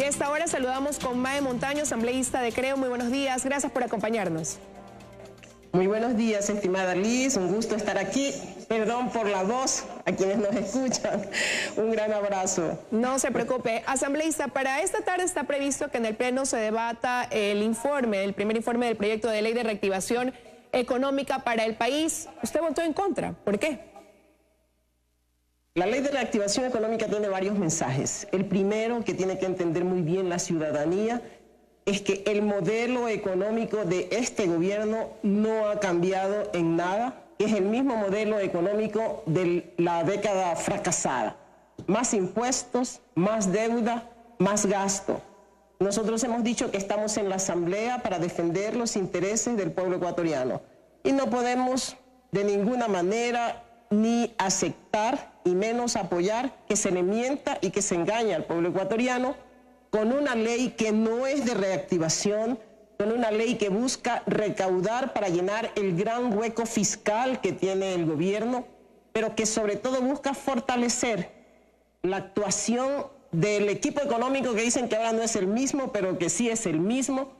Y a esta hora saludamos con Mae Montaño, asambleísta de Creo. Muy buenos días, gracias por acompañarnos. Muy buenos días, estimada Liz, un gusto estar aquí. Perdón por la voz, a quienes nos escuchan. Un gran abrazo. No se preocupe. Asambleísta, para esta tarde está previsto que en el Pleno se debata el primer informe del proyecto de ley de reactivación económica para el país. Usted votó en contra. ¿Por qué? La ley de reactivación económica tiene varios mensajes. El primero, que tiene que entender muy bien la ciudadanía, es que el modelo económico de este gobierno no ha cambiado en nada, que es el mismo modelo económico de la década fracasada. Más impuestos, más deuda, más gasto. Nosotros hemos dicho que estamos en la Asamblea para defender los intereses del pueblo ecuatoriano y no podemos de ninguna manera ni aceptar y menos apoyar que se le mienta y que se engañe al pueblo ecuatoriano con una ley que no es de reactivación, con una ley que busca recaudar para llenar el gran hueco fiscal que tiene el gobierno, pero que sobre todo busca fortalecer la actuación del equipo económico, que dicen que ahora no es el mismo, pero que sí es el mismo,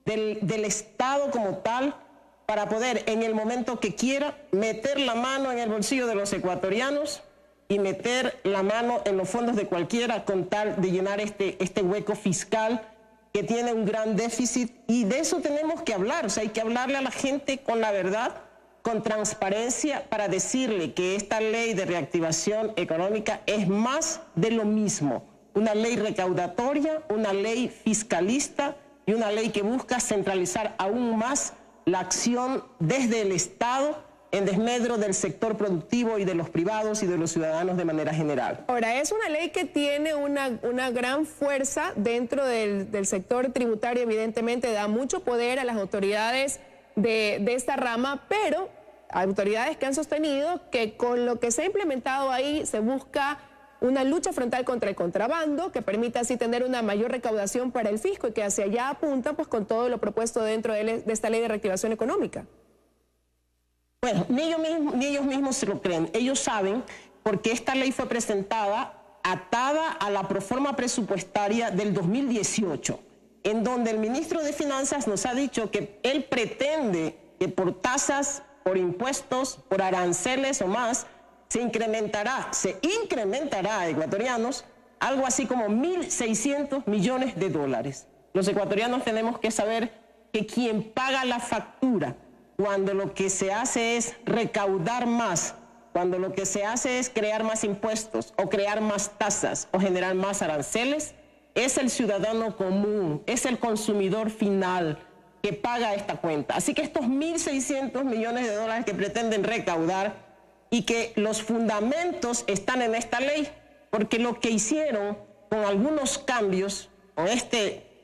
del Estado como tal, para poder en el momento que quiera meter la mano en el bolsillo de los ecuatorianos y meter la mano en los fondos de cualquiera con tal de llenar este hueco fiscal que tiene un gran déficit, y de eso tenemos que hablar. O sea, hay que hablarle a la gente con la verdad, con transparencia, para decirle que esta ley de reactivación económica es más de lo mismo. Una ley recaudatoria, una ley fiscalista y una ley que busca centralizar aún más la acción desde el Estado en desmedro del sector productivo y de los privados y de los ciudadanos de manera general. Ahora, es una ley que tiene una gran fuerza dentro del sector tributario, evidentemente da mucho poder a las autoridades de esta rama, pero hay autoridades que han sostenido que con lo que se ha implementado ahí se busca una lucha frontal contra el contrabando, que permita así tener una mayor recaudación para el fisco y que hacia allá apunta pues con todo lo propuesto dentro de esta ley de reactivación económica. Bueno, ni ellos mismos se lo creen. Ellos saben porque esta ley fue presentada atada a la proforma presupuestaria del 2018, en donde el ministro de Finanzas nos ha dicho que él pretende que por tasas, por impuestos, por aranceles o más, se incrementará a ecuatorianos algo así como 1.600 millones de dólares. Los ecuatorianos tenemos que saber que quien paga la factura cuando lo que se hace es recaudar más, cuando lo que se hace es crear más impuestos o crear más tasas o generar más aranceles, es el ciudadano común, es el consumidor final que paga esta cuenta. Así que estos 1.600 millones de dólares que pretenden recaudar y que los fundamentos están en esta ley, porque lo que hicieron con algunos cambios, con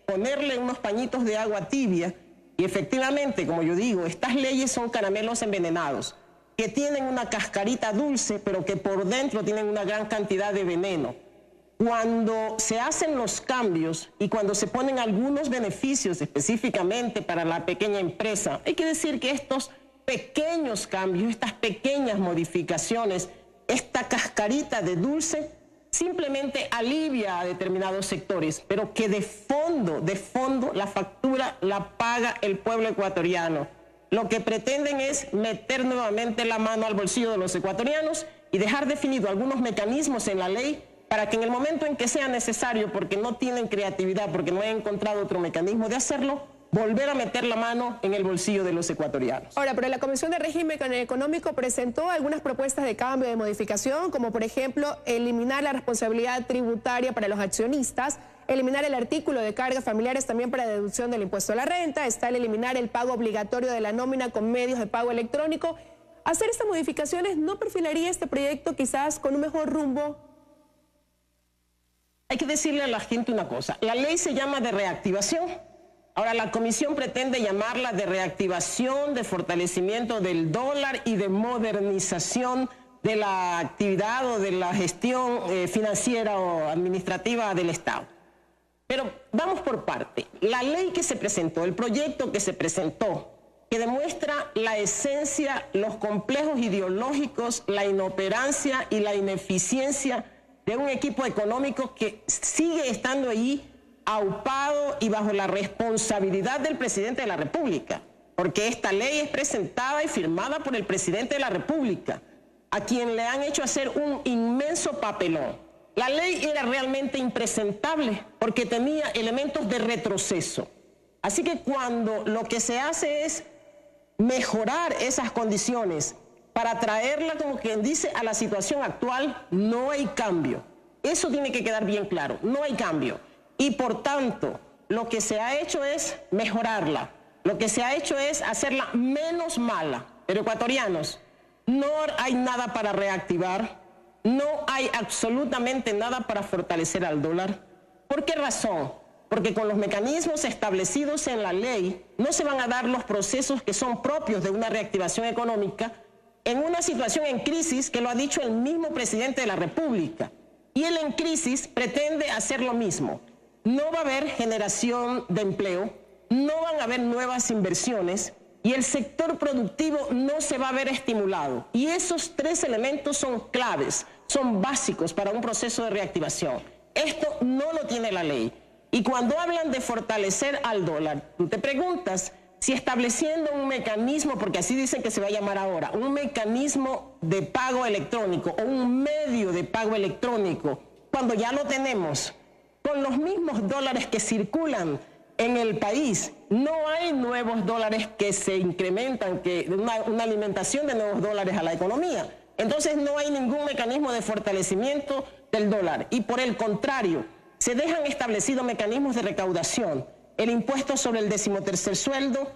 ponerle unos pañitos de agua tibia, y efectivamente, como yo digo, estas leyes son caramelos envenenados, que tienen una cascarita dulce, pero que por dentro tienen una gran cantidad de veneno. Cuando se hacen los cambios y cuando se ponen algunos beneficios específicamente para la pequeña empresa, hay que decir que estos pequeños cambios, estas pequeñas modificaciones, esta cascarita de dulce, simplemente alivia a determinados sectores, pero que de fondo, la factura la paga el pueblo ecuatoriano. Lo que pretenden es meter nuevamente la mano al bolsillo de los ecuatorianos y dejar definido algunos mecanismos en la ley para que en el momento en que sea necesario, porque no tienen creatividad, porque no han encontrado otro mecanismo de hacerlo, volver a meter la mano en el bolsillo de los ecuatorianos. Ahora, pero la Comisión de Régimen Económico presentó algunas propuestas de cambio, de modificación, como por ejemplo eliminar la responsabilidad tributaria para los accionistas, eliminar el artículo de cargas familiares también para deducción del impuesto a la renta, está el eliminar el pago obligatorio de la nómina con medios de pago electrónico. Hacer estas modificaciones no perfilaría este proyecto quizás con un mejor rumbo. Hay que decirle a la gente una cosa, la ley se llama de reactivación. Ahora, la comisión pretende llamarla de reactivación, de fortalecimiento del dólar y de modernización de la actividad o de la gestión financiera o administrativa del Estado. Pero vamos por parte. La ley que se presentó, el proyecto que se presentó, que demuestra la esencia, los complejos ideológicos, la inoperancia y la ineficiencia de un equipo económico que sigue estando ahí aupado y bajo la responsabilidad del presidente de la República, porque esta ley es presentada y firmada por el presidente de la República, a quien le han hecho hacer un inmenso papelón. La ley era realmente impresentable porque tenía elementos de retroceso. Así que cuando lo que se hace es mejorar esas condiciones para traerla, como quien dice, a la situación actual, no hay cambio. Eso tiene que quedar bien claro, no hay cambio. Y por tanto, lo que se ha hecho es mejorarla, lo que se ha hecho es hacerla menos mala. Pero ecuatorianos, no hay nada para reactivar, no hay absolutamente nada para fortalecer al dólar. ¿Por qué razón? Porque con los mecanismos establecidos en la ley no se van a dar los procesos que son propios de una reactivación económica en una situación en crisis, que lo ha dicho el mismo presidente de la República. Y él en crisis pretende hacer lo mismo. No va a haber generación de empleo, no van a haber nuevas inversiones y el sector productivo no se va a ver estimulado. Y esos tres elementos son claves, son básicos para un proceso de reactivación. Esto no lo tiene la ley. Y cuando hablan de fortalecer al dólar, tú te preguntas si estableciendo un mecanismo, porque así dicen que se va a llamar ahora, un mecanismo de pago electrónico o un medio de pago electrónico, cuando ya lo tenemos, con los mismos dólares que circulan en el país, no hay nuevos dólares que se incrementan, que una alimentación de nuevos dólares a la economía. Entonces no hay ningún mecanismo de fortalecimiento del dólar. Y por el contrario, se dejan establecidos mecanismos de recaudación. El impuesto sobre el 13º sueldo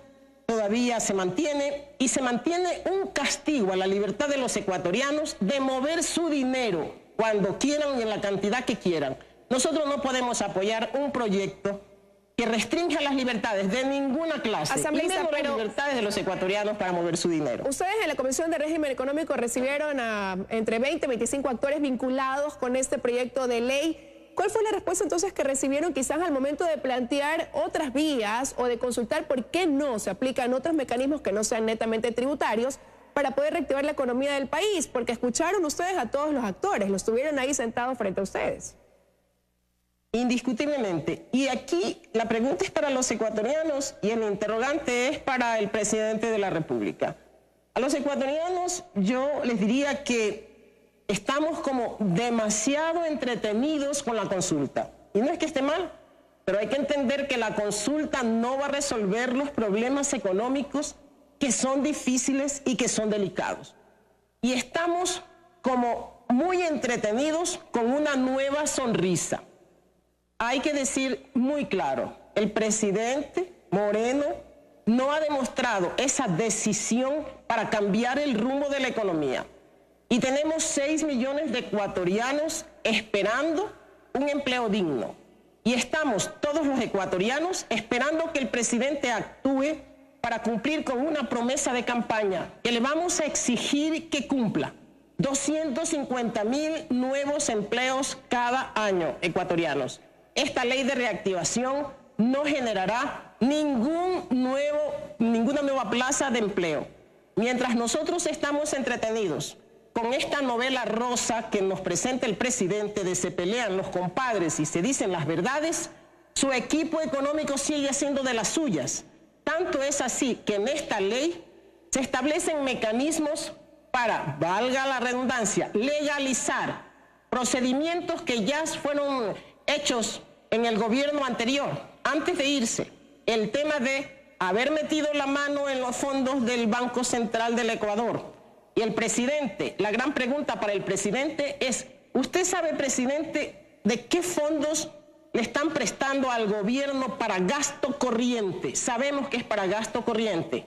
todavía se mantiene y se mantiene un castigo a la libertad de los ecuatorianos de mover su dinero cuando quieran y en la cantidad que quieran. Nosotros no podemos apoyar un proyecto que restrinja las libertades de ninguna clase, y menos las libertades de los ecuatorianos para mover su dinero. Ustedes en la Comisión de Régimen Económico recibieron a entre 20 y 25 actores vinculados con este proyecto de ley. ¿Cuál fue la respuesta entonces que recibieron quizás al momento de plantear otras vías o de consultar por qué no se aplican otros mecanismos que no sean netamente tributarios para poder reactivar la economía del país? Porque escucharon ustedes a todos los actores, los tuvieron ahí sentados frente a ustedes. Indiscutiblemente. Y aquí la pregunta es para los ecuatorianos y el interrogante es para el presidente de la República. A los ecuatorianos yo les diría que estamos como demasiado entretenidos con la consulta. Y no es que esté mal, pero hay que entender que la consulta no va a resolver los problemas económicos que son difíciles y que son delicados. Y estamos como muy entretenidos con una nueva sonrisa. Hay que decir muy claro, el presidente Moreno no ha demostrado esa decisión para cambiar el rumbo de la economía. Y tenemos 6 millones de ecuatorianos esperando un empleo digno. Y estamos todos los ecuatorianos esperando que el presidente actúe para cumplir con una promesa de campaña que le vamos a exigir que cumpla. 250.000 nuevos empleos cada año, ecuatorianos. Esta ley de reactivación no generará ninguna nueva plaza de empleo. Mientras nosotros estamos entretenidos con esta novela rosa que nos presenta el presidente de se pelean los compadres y se dicen las verdades, su equipo económico sigue siendo de las suyas. Tanto es así que en esta ley se establecen mecanismos para, valga la redundancia, legalizar procedimientos que ya fueron hechos en el gobierno anterior, antes de irse. El tema de haber metido la mano en los fondos del Banco Central del Ecuador. Y el presidente, la gran pregunta para el presidente es, ¿usted sabe, presidente, de qué fondos le están prestando al gobierno para gasto corriente? Sabemos que es para gasto corriente.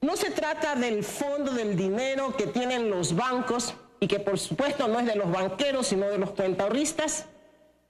No se trata del fondo del dinero que tienen los bancos y que por supuesto no es de los banqueros, sino de los cuentaahorristas.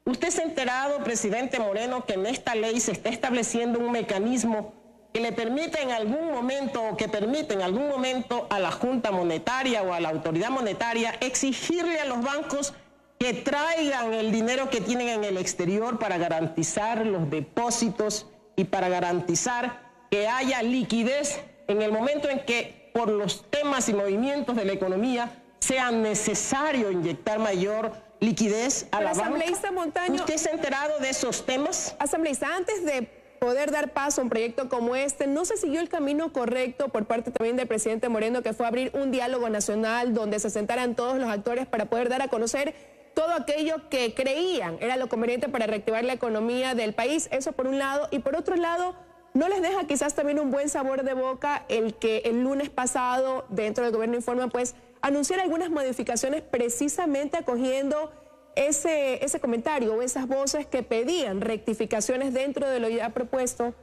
¿Usted se ha enterado, presidente Moreno, que en esta ley se está estableciendo un mecanismo que le permite en algún momento, o que permite en algún momento a la Junta Monetaria o a la Autoridad Monetaria exigirle a los bancos que traigan el dinero que tienen en el exterior para garantizar los depósitos y para garantizar que haya liquidez en el momento en que por los temas y movimientos de la economía sea necesario inyectar mayor liquidez a la banca. Asambleísta Montaño, ¿usted se ha enterado de esos temas? Asambleísta, antes de poder dar paso a un proyecto como este, ¿no se siguió el camino correcto por parte también del presidente Moreno, que fue abrir un diálogo nacional donde se sentaran todos los actores para poder dar a conocer todo aquello que creían era lo conveniente para reactivar la economía del país? Eso por un lado. Y por otro lado, ¿no les deja quizás también un buen sabor de boca el que el lunes pasado, dentro del Gobierno Informa, pues anunciar algunas modificaciones precisamente acogiendo ese comentario o esas voces que pedían rectificaciones dentro de lo ya propuesto?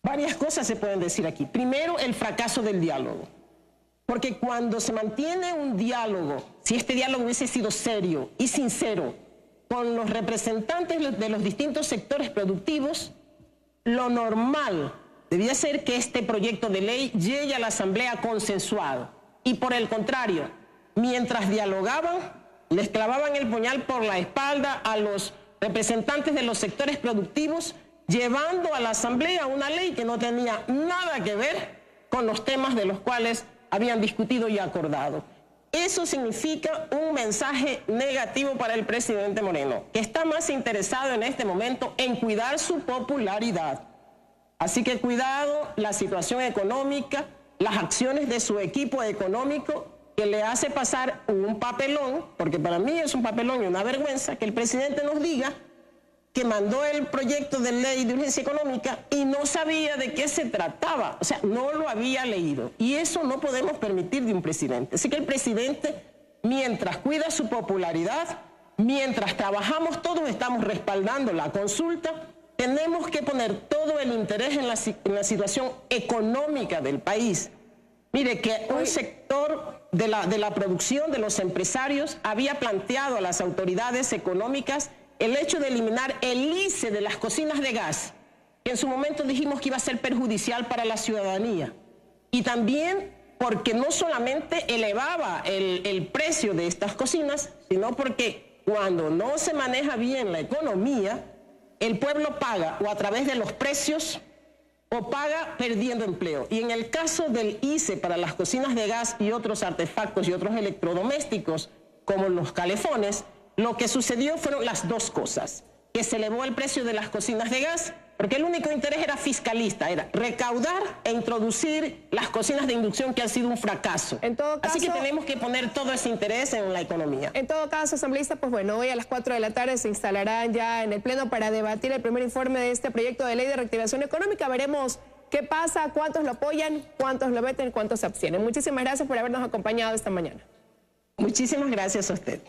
Varias cosas se pueden decir aquí. Primero, el fracaso del diálogo. Porque cuando se mantiene un diálogo, si este diálogo hubiese sido serio y sincero con los representantes de los distintos sectores productivos, lo normal debía ser que este proyecto de ley llegue a la Asamblea consensuado. Y por el contrario, mientras dialogaban, les clavaban el puñal por la espalda a los representantes de los sectores productivos, llevando a la Asamblea una ley que no tenía nada que ver con los temas de los cuales habían discutido y acordado. Eso significa un mensaje negativo para el presidente Moreno, que está más interesado en este momento en cuidar su popularidad. Así que cuidado la situación económica, las acciones de su equipo económico, que le hace pasar un papelón, porque para mí es un papelón y una vergüenza que el presidente nos diga que mandó el proyecto de ley de urgencia económica y no sabía de qué se trataba, o sea, no lo había leído. Y eso no podemos permitir de un presidente. Así que el presidente, mientras cuida su popularidad, mientras trabajamos todos, estamos respaldando la consulta, tenemos que poner todo el interés en la situación económica del país. Mire que un sector de la producción, de los empresarios, había planteado a las autoridades económicas el hecho de eliminar el ICE de las cocinas de gas, que en su momento dijimos que iba a ser perjudicial para la ciudadanía. Y también porque no solamente elevaba el precio de estas cocinas, sino porque cuando no se maneja bien la economía, el pueblo paga o a través de los precios o paga perdiendo empleo. Y en el caso del ICE para las cocinas de gas y otros artefactos y otros electrodomésticos, como los calefones, lo que sucedió fueron las dos cosas, que se elevó el precio de las cocinas de gas, porque el único interés era fiscalista, era recaudar e introducir las cocinas de inducción que han sido un fracaso. En todo caso, así que tenemos que poner todo ese interés en la economía. En todo caso, asambleísta, pues bueno, hoy a las 4 de la tarde se instalarán ya en el Pleno para debatir el primer informe de este proyecto de ley de reactivación económica. Veremos qué pasa, cuántos lo apoyan, cuántos lo veten, cuántos se abstienen. Muchísimas gracias por habernos acompañado esta mañana. Muchísimas gracias a usted.